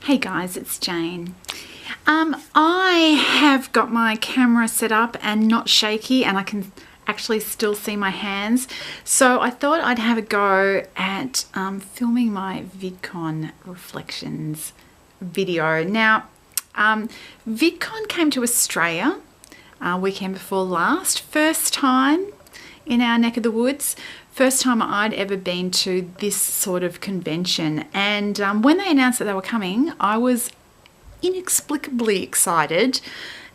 Hey guys, it's Jane. I have got my camera set up and not shaky, and I can actually still see my hands. So I thought I'd have a go at filming my Vidcon reflections video. Now, Vidcon came to Australia weekend before last. First time in our neck of the woods. First time I'd ever been to this sort of convention, and when they announced that they were coming, I was inexplicably excited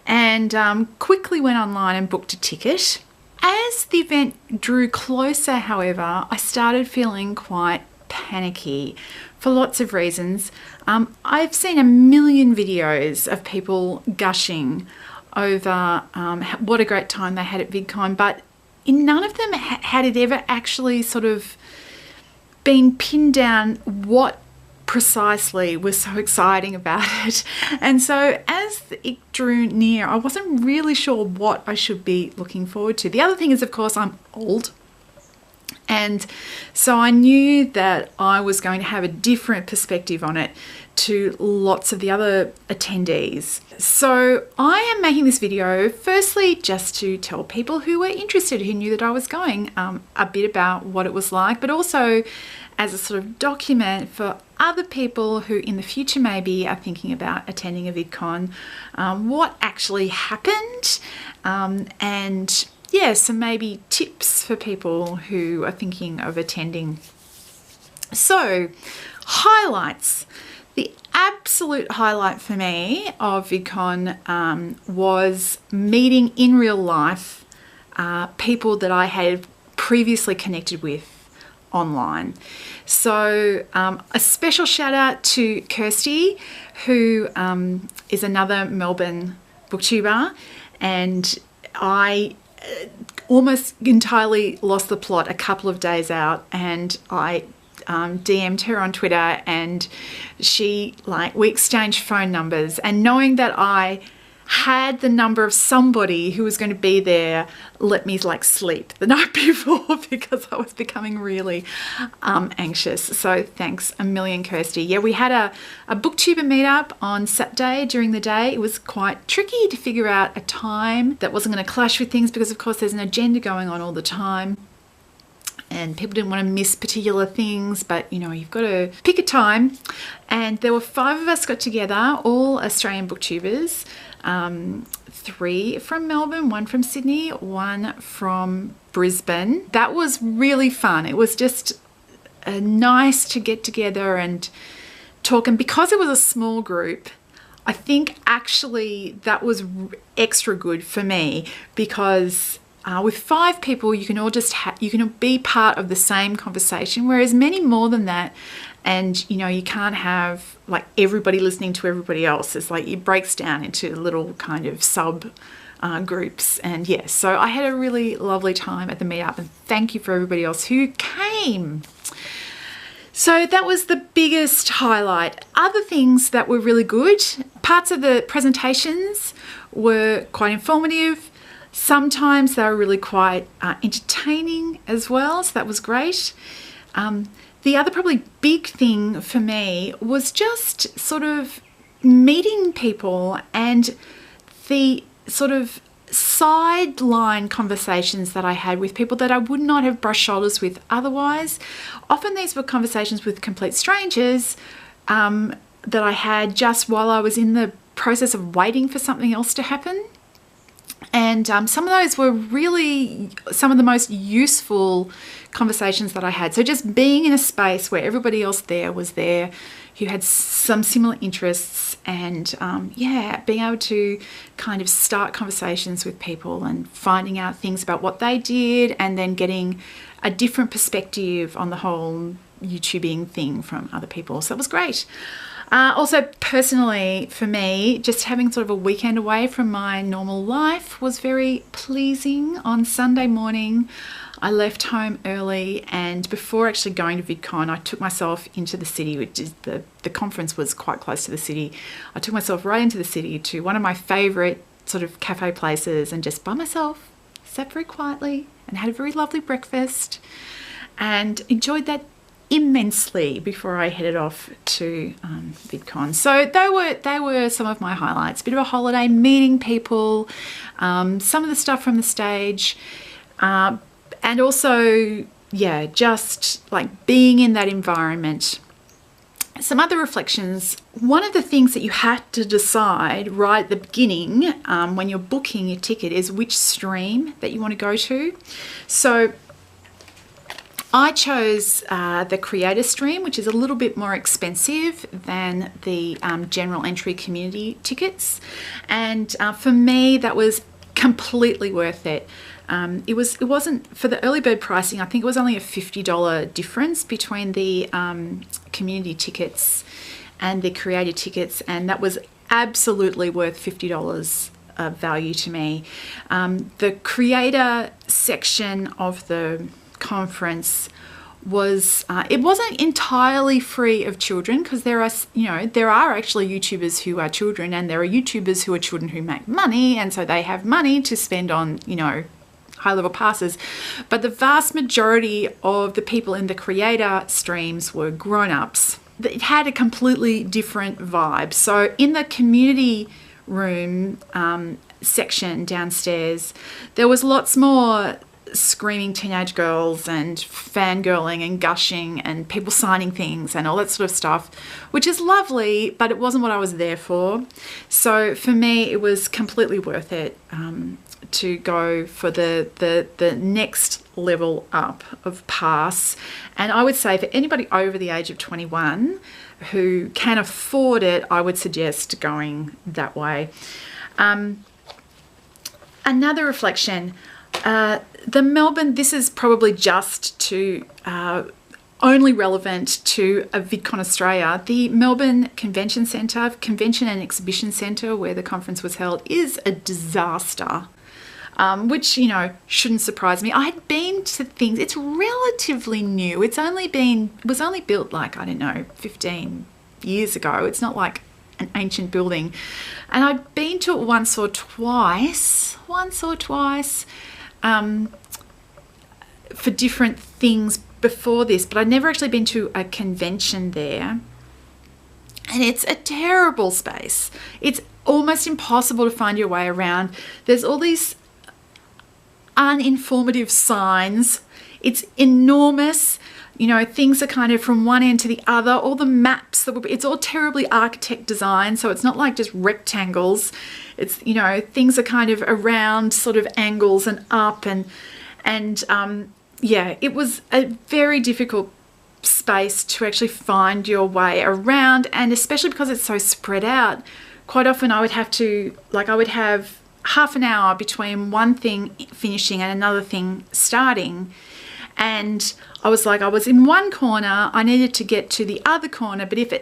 and quickly went online and booked a ticket. As the event drew closer, however, I started feeling quite panicky for lots of reasons. I've seen a million videos of people gushing over what a great time they had at Vidcon, but in none of them had it ever actually sort of been pinned down what precisely was so exciting about it. And so as it drew near, I wasn't really sure what I should be looking forward to. The other thing is, of course, I'm old. And so I knew that I was going to have a different perspective on it to lots of the other attendees. So I am making this video firstly just to tell people who were interested, who knew that I was going, a bit about what it was like, but also as a sort of document for other people who in the future maybe are thinking about attending a VidCon, what actually happened, and yeah, some maybe tips for people who are thinking of attending. So, highlights. The absolute highlight for me of VidCon was meeting in real life people that I had previously connected with online. So a special shout out to Kirsty, who is another Melbourne booktuber, and I almost entirely lost the plot a couple of days out, and I DM'd her on Twitter, and we exchanged phone numbers, and knowing that I had the number of somebody who was going to be there let me sleep the night before, because I was becoming really anxious. So thanks a million, Kirsty. Yeah, we had a booktuber meetup on Saturday during the day. It was quite tricky to figure out a time that wasn't going to clash with things, because of course there's an agenda going on all the time and people didn't want to miss particular things, but you know, you've got to pick a time. And there were 5 of us got together, all Australian booktubers, 3 from Melbourne, 1 from Sydney, 1 from Brisbane. That was really fun. It was just nice to get together and talk, and because it was a small group, I think actually that was extra good for me, because with 5 people, you can all just you can be part of the same conversation, whereas many more than that, and you know, you can't have everybody listening to everybody else. It's it breaks down into little kind of sub groups. And yes, so I had a really lovely time at the meetup, and thank you for everybody else who came. So that was the biggest highlight. Other things that were really good, parts of the presentations were quite informative. Sometimes they were really quite entertaining as well, so that was great. The other probably big thing for me was just sort of meeting people, and the sort of sideline conversations that I had with people that I would not have brushed shoulders with otherwise. Often these were conversations with complete strangers that I had just while I was in the process of waiting for something else to happen. And some of those were really some of the most useful conversations that I had. So just being in a space where everybody else there was there who had some similar interests, and yeah, being able to kind of start conversations with people and finding out things about what they did, and then getting a different perspective on the whole YouTubing thing from other people. So it was great. Also, personally, for me, just having sort of a weekend away from my normal life was very pleasing. On Sunday morning, I left home early, and before actually going to VidCon, I took myself into the city, which is the conference was quite close to the city. I took myself right into the city to one of my favourite sort of cafe places, and just by myself, sat very quietly and had a very lovely breakfast and enjoyed that immensely before I headed off to Vidcon. So they were some of my highlights. A bit of a holiday, meeting people, some of the stuff from the stage, and also, yeah, just like being in that environment. Some other reflections. One of the things that you had to decide right at the beginning when you're booking your ticket is which stream that you want to go to. So I chose the creator stream, which is a little bit more expensive than the general entry community tickets. And for me, that was completely worth it. It wasn't for the early bird pricing. I think it was only a $50 difference between the community tickets and the creator tickets, and that was absolutely worth $50 of value to me. The creator section of the conference was it wasn't entirely free of children, because there are actually YouTubers who are children, and there are YouTubers who are children who make money, and so they have money to spend on high-level passes. But the vast majority of the people in the creator streams were grown-ups. It had a completely different vibe. So in the community room section downstairs, there was lots more screaming teenage girls and fangirling and gushing and people signing things and all that sort of stuff, which is lovely, but it wasn't what I was there for. So for me, it was completely worth it to go for the next level up of pass. And I would say for anybody over the age of 21 who can afford it, I would suggest going that way. Another reflection, the Melbourne, this is probably just to only relevant to a Vidcon Australia. The Melbourne Convention Centre, Convention and Exhibition Centre, where the conference was held, is a disaster. Which, shouldn't surprise me. I had been to things, it's relatively new. It was only built like, 15 years ago. It's not like an ancient building. And I'd been to it once or twice, for different things before this, but I'd never actually been to a convention there. And it's a terrible space. It's almost impossible to find your way around. There's all these uninformative signs. It's enormous. Things are kind of from one end to the other. All the maps, it's all terribly architect designed, so it's not like just rectangles. It's, things are kind of around sort of angles and up and yeah, it was a very difficult space to actually find your way around, and especially because it's so spread out. Quite often I would have half an hour between one thing finishing and another thing starting, and I was in one corner, I needed to get to the other corner, but if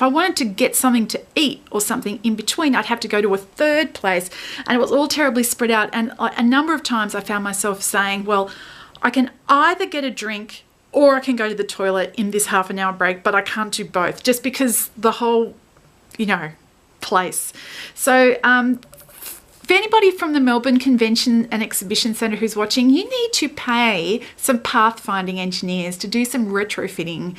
I wanted to get something to eat or something in between, I'd have to go to a third place, and it was all terribly spread out. And a number of times I found myself saying, well, I can either get a drink or I can go to the toilet in this half an hour break, but I can't do both, just because the whole, place. So for anybody from the Melbourne Convention and Exhibition Centre who's watching, you need to pay some pathfinding engineers to do some retrofitting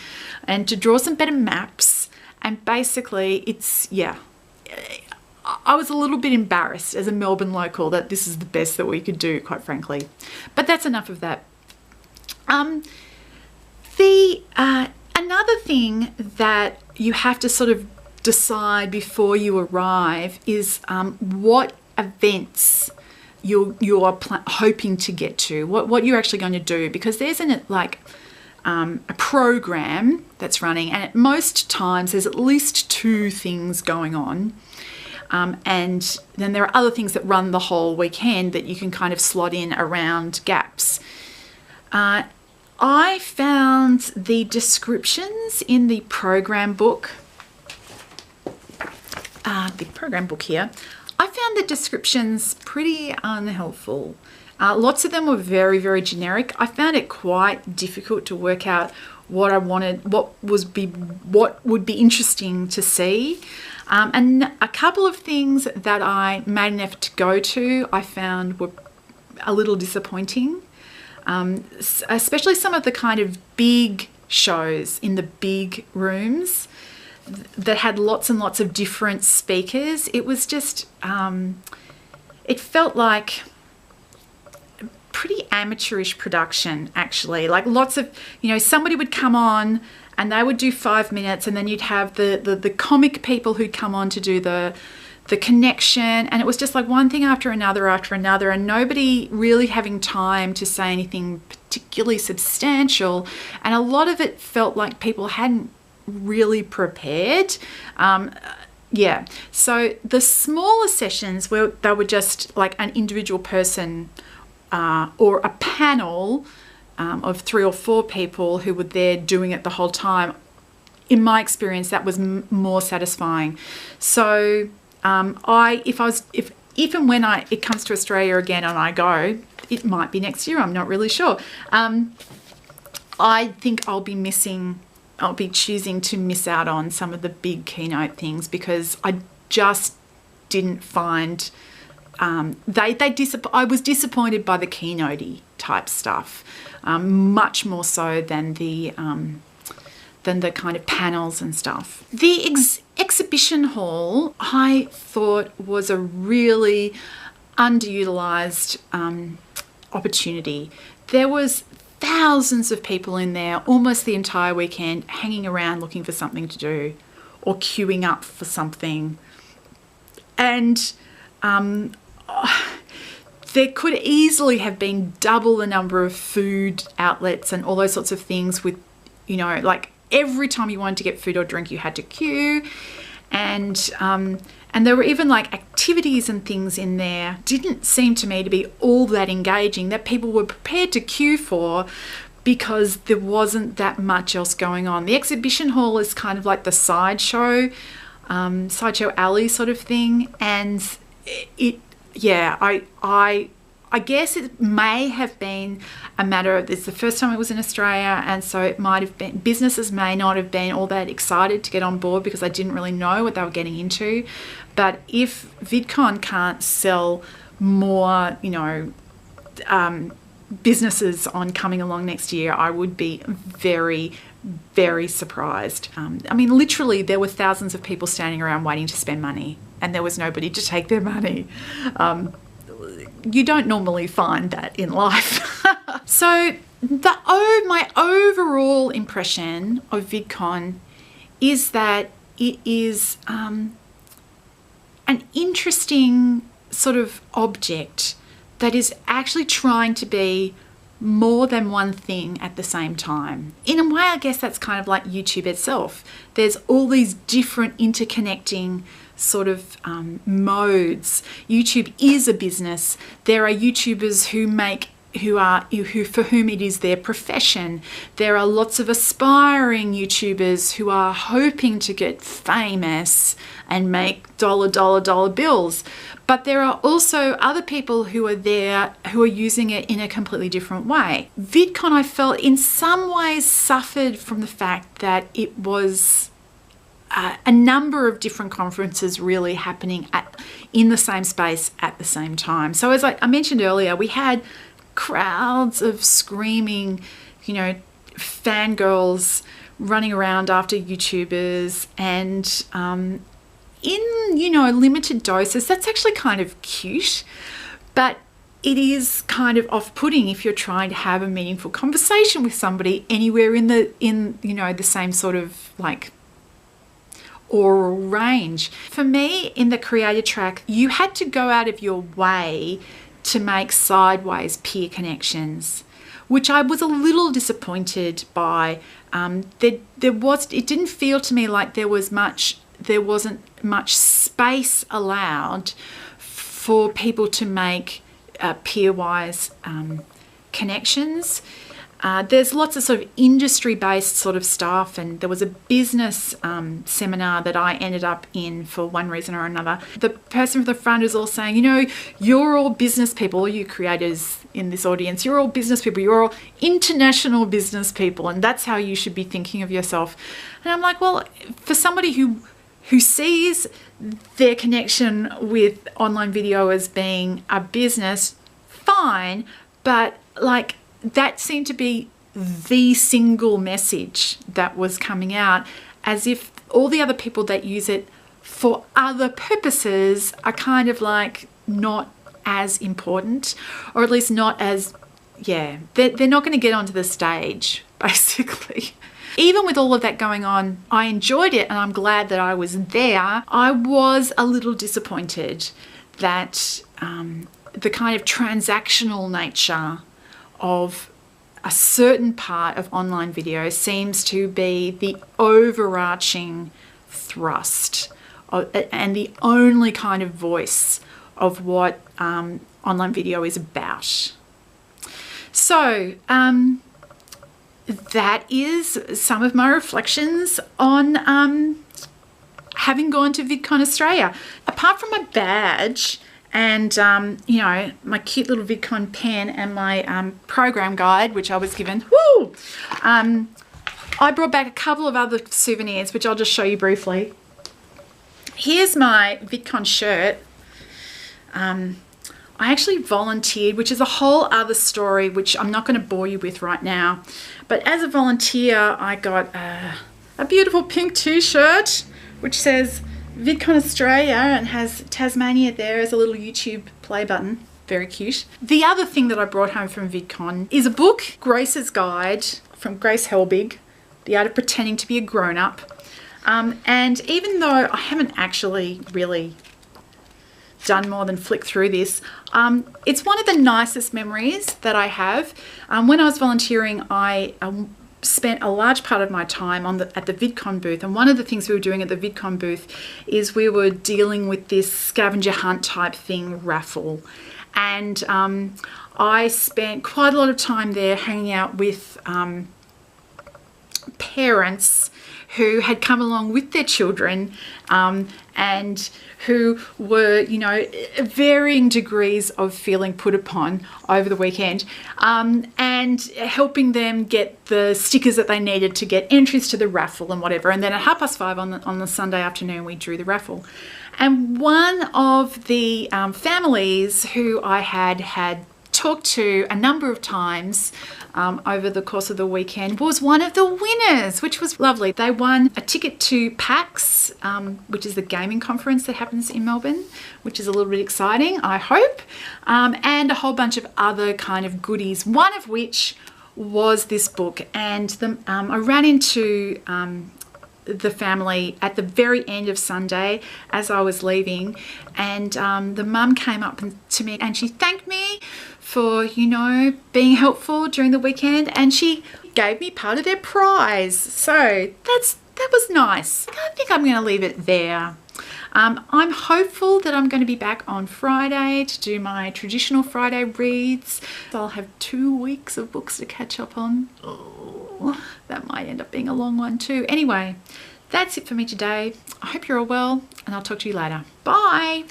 and to draw some better maps. And basically, I was a little bit embarrassed as a Melbourne local that this is the best that we could do, quite frankly. But that's enough of that. Another thing that you have to sort of decide before you arrive is what events you're hoping to get to, what you're actually going to do, because there's a program that's running, and at most times there's at least 2 things going on, and then there are other things that run the whole weekend that you can kind of slot in around gaps. I found the descriptions in the program book, here, I found the descriptions pretty unhelpful. Lots of them were very, very generic. I found it quite difficult to work out what I wanted, what would be interesting to see. And a couple of things that I made an effort to go to, I found were a little disappointing. Especially some of the kind of big shows in the big rooms that had lots and lots of different speakers. It was just, it felt like pretty amateurish production, actually. Like lots of, somebody would come on and they would do 5 minutes, and then you'd have the comic people who'd come on to do the connection, and it was just like one thing after another, and nobody really having time to say anything particularly substantial, and a lot of it felt like people hadn't really prepared. So the smaller sessions where they were just like an individual person or a panel of 3 or 4 people who were there doing it the whole time, in my experience, that was more satisfying. So if and when it comes to Australia again and I go, it might be next year, I'm not really sure. I think I'll be choosing to miss out on some of the big keynote things, because I just didn't find I was disappointed by the keynote-y type stuff, much more so than the kind of panels and stuff. The exhibition hall, I thought, was a really underutilized opportunity. There was thousands of people in there almost the entire weekend, hanging around looking for something to do or queuing up for something. And there could easily have been double the number of food outlets and all those sorts of things with, like every time you wanted to get food or drink, you had to queue. And there were even like activities and things in there didn't seem to me to be all that engaging, that people were prepared to queue for, because there wasn't that much else going on. The exhibition hall is kind of like the sideshow alley sort of thing. And I guess it may have been a matter of, it's the first time it was in Australia, and so it might have been, businesses may not have been all that excited to get on board because they didn't really know what they were getting into. But if Vidcon can't sell more, businesses on coming along next year, I would be very, very surprised. Literally there were thousands of people standing around waiting to spend money, and there was nobody to take their money. You don't normally find that in life. So my overall impression of VidCon is that it is an interesting sort of object that is actually trying to be more than one thing at the same time. In a way, I guess that's kind of like YouTube itself. There's all these different interconnecting sort of modes. YouTube is a business. There are YouTubers for whom it is their profession. There are lots of aspiring YouTubers who are hoping to get famous and make dollar bills. But there are also other people who are there who are using it in a completely different way. VidCon, I felt, in some ways suffered from the fact that it was a number of different conferences really happening in the same space at the same time. So as I mentioned earlier, we had crowds of screaming, fangirls running around after YouTubers, and in limited doses, that's actually kind of cute, but it is kind of off-putting if you're trying to have a meaningful conversation with somebody anywhere in the same sort of like oral range. For me, in the creator track, you had to go out of your way to make sideways peer connections, which I was a little disappointed by. It didn't feel to me like there wasn't much space allowed for people to make peer-wise connections. There's lots of sort of industry-based sort of stuff, and there was a business seminar that I ended up in for one reason or another. The person from the front is all saying, you're all business people, all you creators in this audience, you're all business people, you're all international business people, and that's how you should be thinking of yourself. And I'm like, well, for somebody who sees their connection with online video as being a business, fine, but like that seemed to be the single message that was coming out, as if all the other people that use it for other purposes are kind of like not as important, or at least not as, yeah, they're not going to get onto the stage, basically. Even with all of that going on, I enjoyed it and I'm glad that I was there. I was a little disappointed that the kind of transactional nature of a certain part of online video seems to be the overarching thrust and the only kind of voice of what online video is about. So that is some of my reflections on having gone to Vidcon Australia. Apart from my badge and you know, my cute little Vidcon pen and my program guide, which I was given, woo! I brought back a couple of other souvenirs, which I'll just show you briefly. Here's my Vidcon shirt. I actually volunteered, which is a whole other story, which I'm not going to bore you with right now. But as a volunteer, I got a beautiful pink t-shirt, which says Vidcon Australia and has Tasmania there as a little YouTube play button. Very cute. The other thing that I brought home from Vidcon is a book, Grace's Guide, from Grace Helbig, The Art of Pretending to be a Grown-Up. And even though I haven't actually really done more than flick through this, it's one of the nicest memories that I have. When I was volunteering, I spent a large part of my time at the Vidcon booth, and one of the things we were doing at the Vidcon booth is we were dealing with this scavenger hunt type thing, raffle, and I spent quite a lot of time there hanging out with parents who had come along with their children and who were, you know, varying degrees of feeling put upon over the weekend, and helping them get the stickers that they needed to get entries to the raffle and whatever. And then at 5:30 on the Sunday afternoon, we drew the raffle. And one of the families who I had talked to a number of times over the course of the weekend was one of the winners, which was lovely. They won a ticket to PAX, which is the gaming conference that happens in Melbourne, which is a little bit exciting, I hope, and a whole bunch of other kind of goodies, one of which was this book. And I ran into the family at the very end of Sunday as I was leaving, and the mum came up to me and she thanked me for, you know, being helpful during the weekend, and she gave me part of their prize. So that was nice. I think I'm going to leave it there. I'm hopeful that I'm going to be back on Friday to do my traditional Friday reads. I'll have 2 weeks of books to catch up on. Oh, that might end up being a long one too. Anyway, that's it for me today. I hope you're all well, and I'll talk to you later. Bye.